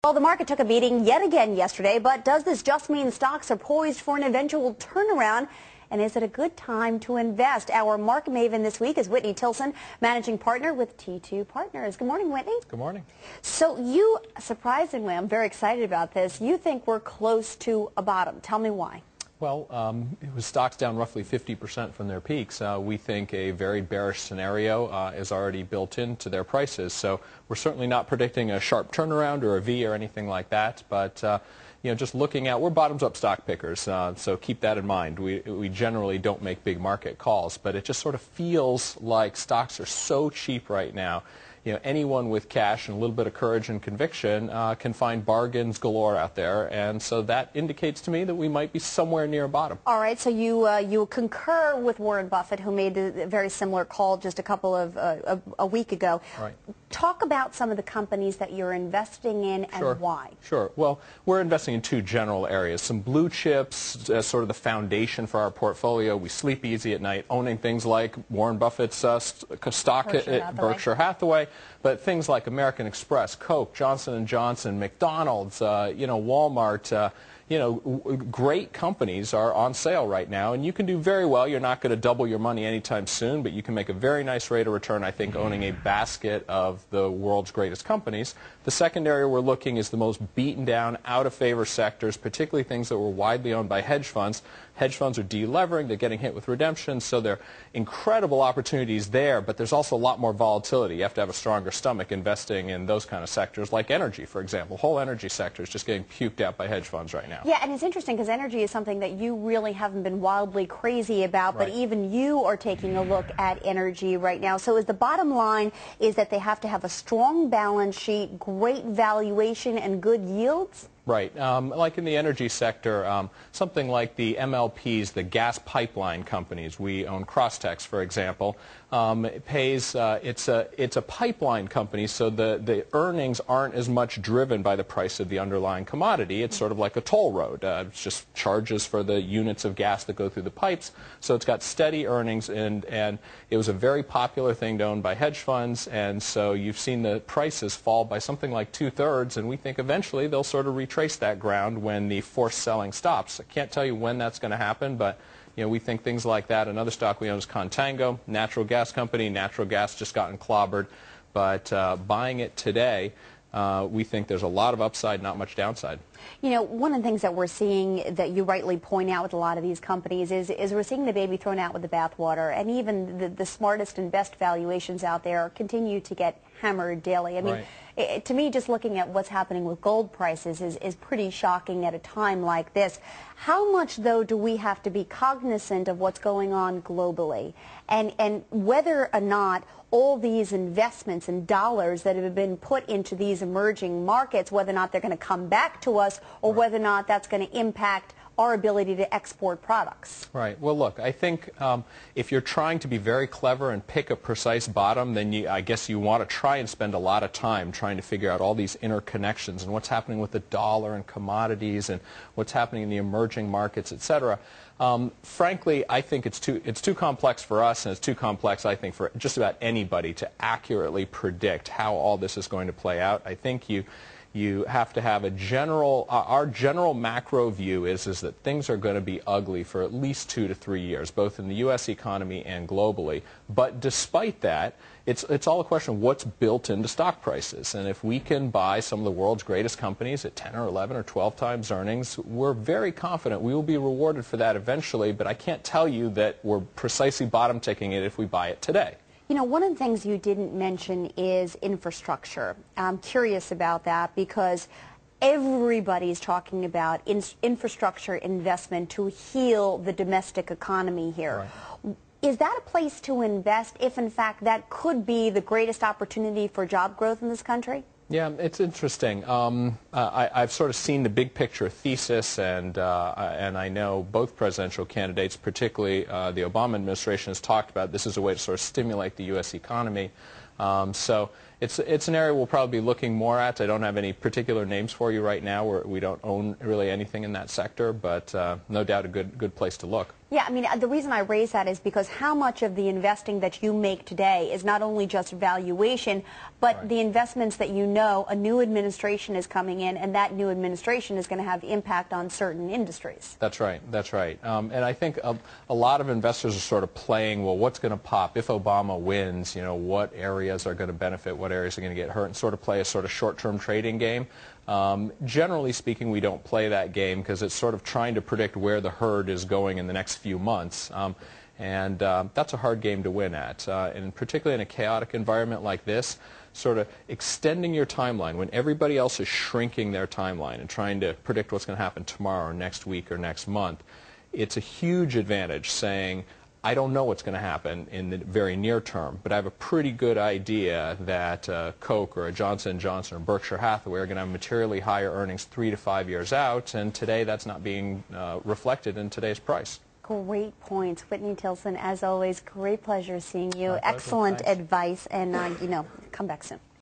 Well, the market took a beating yet again yesterday, but does this just mean stocks are poised for an eventual turnaround? And is it a good time to invest? Our market maven this week is Whitney Tilson, managing partner with T2 Partners. Good morning, Whitney. Good morning. So you, surprisingly, I'm very excited about this, you think we're close to a bottom. Tell me why. Well, with stocks down roughly 50% from their peaks, we think a very bearish scenario is already built into their prices. So we're certainly not predicting a sharp turnaround or a V or anything like that. But just looking at, we're bottoms-up stock pickers, so keep that in mind. We generally don't make big market calls, but it just sort of feels like stocks are so cheap right now. Anyone with cash and a little bit of courage and conviction can find bargains galore out there, and so that indicates to me that we might be somewhere near bottom. All right, so you concur with Warren Buffett, who made a very similar call just a week ago. Right. Talk about some of the companies that you're investing in and why. Sure. Well, we're investing in two general areas. Some blue chips as sort of the foundation for our portfolio. We sleep easy at night owning things like Warren Buffett's stock at Berkshire Hathaway, but things like American Express, Coke, Johnson & Johnson, McDonald's, Walmart, great companies are on sale right now, and you can do very well. You're not going to double your money anytime soon, but you can make a very nice rate of return, I think, owning a basket of the world's greatest companies. The second area we're looking is the most beaten down, out-of-favor sectors, particularly things that were widely owned by hedge funds. Hedge funds are de-levering, they're getting hit with redemptions, so there are incredible opportunities there, but there's also a lot more volatility. You have to have a stronger stomach investing in those kind of sectors, like energy, for example. The whole energy sector is just getting puked out by hedge funds right now. Yeah, and it's interesting because energy is something that you really haven't been wildly crazy about, but even you are taking a look at energy right now. So is the bottom line is that they have to have a strong balance sheet, great valuation, and good yields? Right. Like in the energy sector, something like the MLPs, the gas pipeline companies, we own Crosstex, for example, it pays, it's a pipeline company, so the earnings aren't as much driven by the price of the underlying commodity. It's sort of like a toll road. It's just charges for the units of gas that go through the pipes. So it's got steady earnings, and it was a very popular thing to own by hedge funds, and so you've seen the prices fall by something like 2/3, and we think eventually they'll sort of retrace that ground when the forced selling stops. I can't tell you when that's going to happen, but we think things like that. Another stock we own is Contango, natural gas company. Natural gas just gotten clobbered, but buying it today, we think there's a lot of upside, not much downside. One of the things that we're seeing that you rightly point out with a lot of these companies is we're seeing the baby thrown out with the bathwater, and even the smartest and best valuations out there continue to get hammered daily. I mean, to me, just looking at what's happening with gold prices is pretty shocking at a time like this. How much, though, do we have to be cognizant of what's going on globally, and whether or not all these investments and dollars that have been put into these emerging markets, whether or not they're going to come back to us or whether or not that's going to impact our ability to export products? Right. Well, look, I think if you're trying to be very clever and pick a precise bottom, then I guess you want to try and spend a lot of time trying to figure out all these interconnections and what's happening with the dollar and commodities and what's happening in the emerging markets, etc. Frankly, I think it's too complex for us, and it's too complex, I think, for just about anybody to accurately predict how all this is going to play out. I think you have to have a general, our general macro view is that things are going to be ugly for at least 2 to 3 years, both in the U.S. economy and globally. But despite that, it's all a question of what's built into stock prices. And if we can buy some of the world's greatest companies at 10 or 11 or 12 times earnings, we're very confident we will be rewarded for that eventually, but I can't tell you that we're precisely bottom ticking it if we buy it today. One of the things you didn't mention is infrastructure. I'm curious about that because everybody's talking about infrastructure investment to heal the domestic economy here. Right. Is that a place to invest if, in fact, that could be the greatest opportunity for job growth in this country? Yeah, it's interesting. I've sort of seen the big picture thesis, and I know both presidential candidates, particularly the Obama administration, has talked about this as a way to sort of stimulate the U.S. economy. So it's an area we'll probably be looking more at. I don't have any particular names for you right now. We don't own really anything in that sector, but no doubt a good place to look. Yeah, I mean, the reason I raise that is because how much of the investing that you make today is not only just valuation, but Right. the investments that you know a new administration is coming in, and that new administration is going to have impact on certain industries. That's right. That's right. And I think a lot of investors are sort of playing, well, what's going to pop if Obama wins? You know, what areas are going to benefit, what areas are going to get hurt, and sort of play a sort of short-term trading game. Generally speaking, we don't play that game because it's sort of trying to predict where the herd is going in the next few months. That's a hard game to win at. And particularly in a chaotic environment like this, sort of extending your timeline when everybody else is shrinking their timeline and trying to predict what's going to happen tomorrow or next week or next month, it's a huge advantage saying, I don't know what's going to happen in the very near term, but I have a pretty good idea that Coke or a Johnson & Johnson or Berkshire Hathaway are going to have materially higher earnings 3 to 5 years out, and today that's not being reflected in today's price. Great points. Whitney Tilson, as always, great pleasure seeing you. My pleasure. Excellent Thanks. advice, and, come back soon.